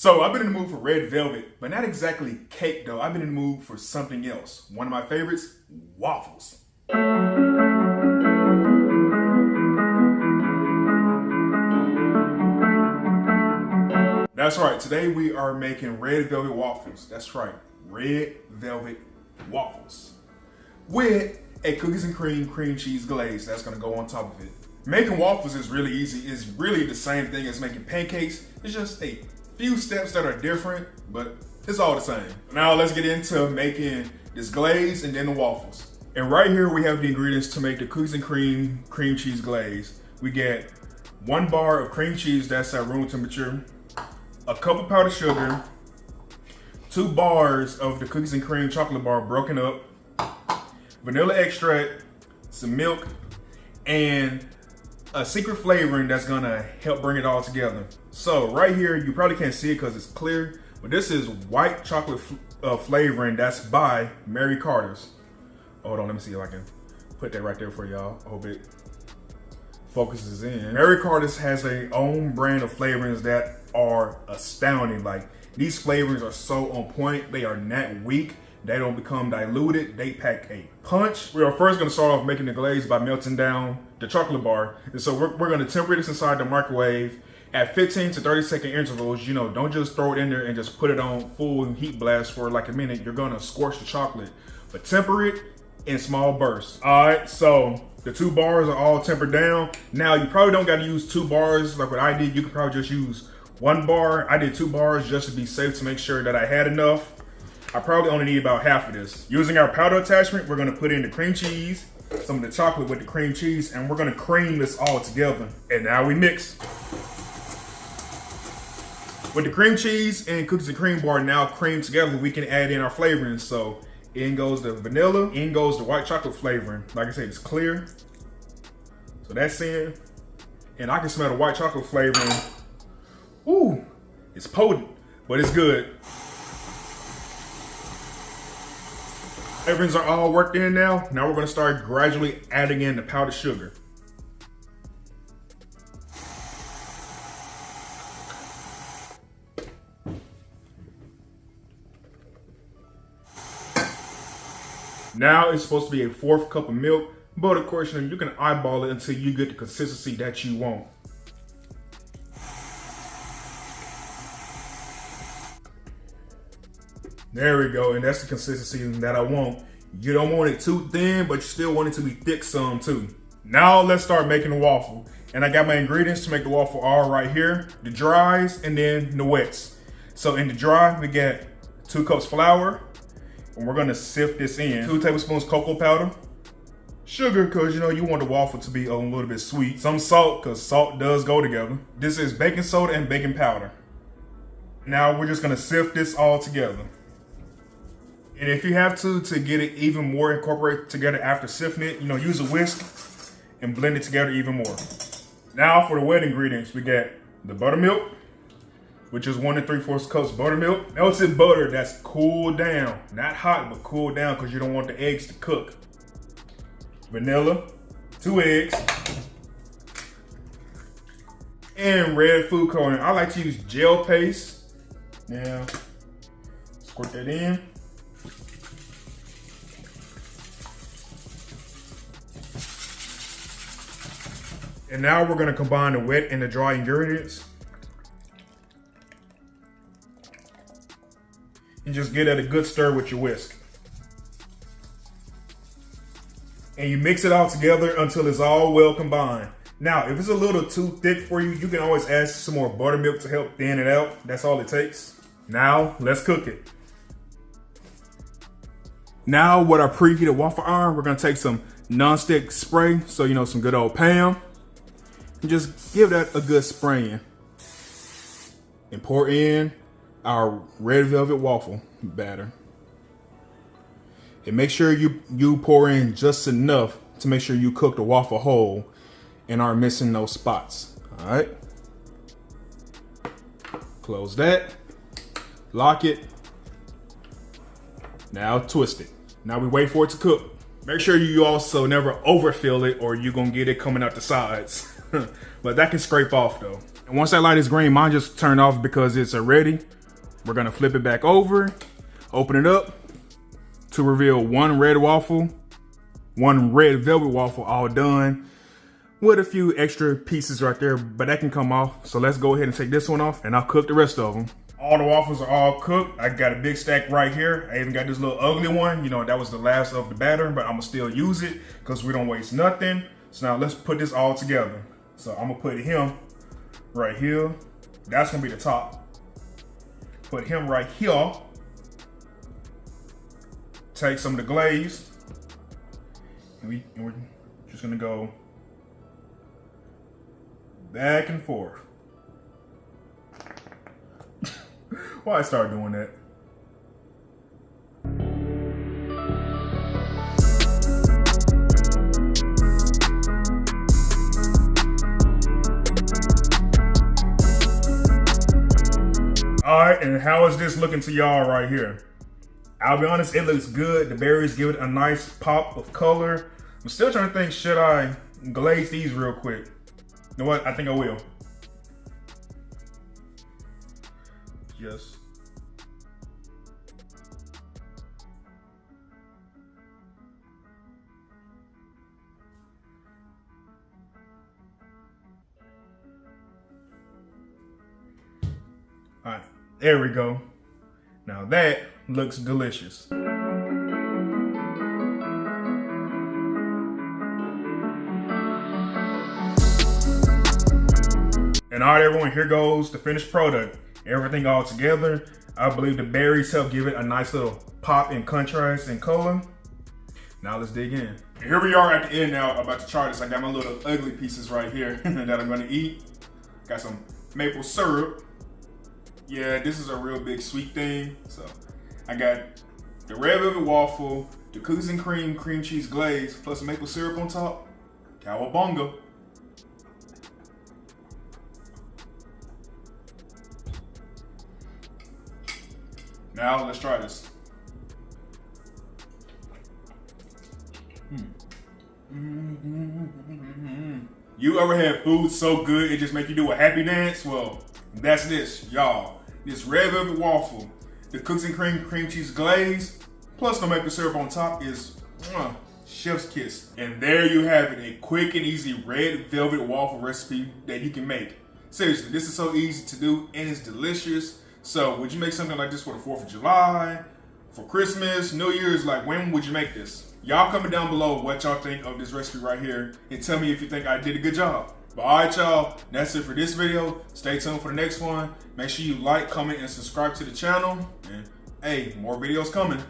So I've been in the mood for red velvet, but not exactly cake though. I've been in the mood for something else. One of my favorites, waffles. That's right, today we are making red velvet waffles. That's right, red velvet waffles. With a cookies and cream cheese glaze that's gonna go on top of it. Making waffles is really easy. It's really the same thing as making pancakes. It's just a few steps that are different, but it's all the same. Now let's get into making this glaze and then the waffles. And right here we have the ingredients to make the cookies and cream cheese glaze. We get 1 bar of cream cheese that's at room temperature, a cup of powdered sugar, 2 bars of the cookies and cream chocolate bar broken up, vanilla extract, some milk, and a secret flavoring that's gonna help bring it all together. So right here, you probably can't see it because it's clear, but this is white chocolate flavoring that's by Mary Carter's. Hold on, let me see if I can put that right there for y'all. I hope it focuses in. Mary Carter's has their own brand of flavorings that are astounding. Like, these flavorings are so on point. They are not weak. They don't become diluted. They pack a punch. We are first gonna start off making the glaze by melting down the chocolate bar. And so we're gonna temper this inside the microwave at 15 to 30-second intervals. You know, don't just throw it in there and just put it on full heat blast for like a minute. You're gonna scorch the chocolate, but temper it in small bursts. All right, so the 2 bars are all tempered down. Now you probably don't gotta use 2 bars like what I did. You could probably just use 1 bar. I did 2 bars just to be safe, to make sure that I had enough. I probably only need about half of this. Using our powder attachment, we're gonna put in the cream cheese, some of the chocolate with the cream cheese, and we're gonna cream this all together. And now we mix. With the cream cheese and cookies and cream bar now creamed together, we can add in our flavorings. So in goes the vanilla, in goes the white chocolate flavoring. Like I said, it's clear. So that's in. And I can smell the white chocolate flavoring. Ooh, it's potent, but it's good. Flavorings are all worked in now. Now we're gonna start gradually adding in the powdered sugar. Now it's supposed to be a 1/4 cup of milk, but of course, you can eyeball it until you get the consistency that you want. There we go, and that's the consistency that I want. You don't want it too thin, but you still want it to be thick some too. Now let's start making the waffle. And I got my ingredients to make the waffle all right here, the dries and then the wets. So in the dry, we get 2 cups flour, and we're gonna sift this in. 2 tablespoons cocoa powder, sugar, cause you want the waffle to be a little bit sweet. Some salt, cause salt does go together. This is baking soda and baking powder. Now we're just gonna sift this all together. And if you have to get it even more incorporated together after sifting it, use a whisk and blend it together even more. Now for the wet ingredients, we got the buttermilk, which is 1 3/4 cups buttermilk. Melted butter that's cooled down, not hot, but cooled down because you don't want the eggs to cook. Vanilla, 2 eggs, and red food coloring. I like to use gel paste. Now, squirt that in. And now we're gonna combine the wet and the dry ingredients. And just get it a good stir with your whisk. And you mix it all together until it's all well combined. Now, if it's a little too thick for you, you can always add some more buttermilk to help thin it out. That's all it takes. Now, let's cook it. Now, with our preheated waffle iron, we're gonna take some non-stick spray. So, some good old Pam. And just give that a good spraying. And pour in our red velvet waffle batter. And make sure you pour in just enough to make sure you cook the waffle whole and aren't missing no spots. All right. Close that. Lock it. Now twist it. Now we wait for it to cook. Make sure you also never overfill it or you're gonna get it coming out the sides. But that can scrape off though. And once that light is green, mine just turned off because it's ready. We're gonna flip it back over, open it up to reveal one red waffle, one red velvet waffle all done with a few extra pieces right there, but that can come off. So let's go ahead and take this one off and I'll cook the rest of them. All the waffles are all cooked. I got a big stack right here. I even got this little ugly one. You know, that was the last of the batter, but I'm gonna still use it because we don't waste nothing. So now let's put this all together. So I'm gonna put him right here. That's gonna be the top. Put him right here. Take some of the glaze. And we're just gonna go back and forth. Why I started doing that? All right, and how is this looking to y'all right here? I'll be honest, it looks good. The berries give it a nice pop of color. I'm still trying to think, should I glaze these real quick? You know what? I think I will. Yes. All right, there we go. Now that looks delicious. And all right, everyone, here goes the finished product. Everything all together. I believe the berries help give it a nice little pop and contrast and color. Now let's dig in. And here we are at the end now, about to try this. I got my little ugly pieces right here that I'm gonna eat. Got some maple syrup. Yeah, this is a real big sweet thing. So I got the red velvet waffle, the cookies and cream cheese glaze, plus maple syrup on top. Cowabunga. Now let's try this. You ever had food so good it just make you do a happy dance? Well, that's this, y'all. This red velvet waffle, the cookies and cream cheese glaze, plus the maple syrup on top is chef's kiss. And there you have it, a quick and easy red velvet waffle recipe that you can make. Seriously, this is so easy to do and it's delicious. So would you make something like this for the 4th of July, for Christmas, New Year's? Like, when would you make this? Y'all comment down below what y'all think of this recipe right here and tell me if you think I did a good job. But all right, y'all, that's it for this video. Stay tuned for the next one. Make sure you like, comment, and subscribe to the channel. And hey, more videos coming.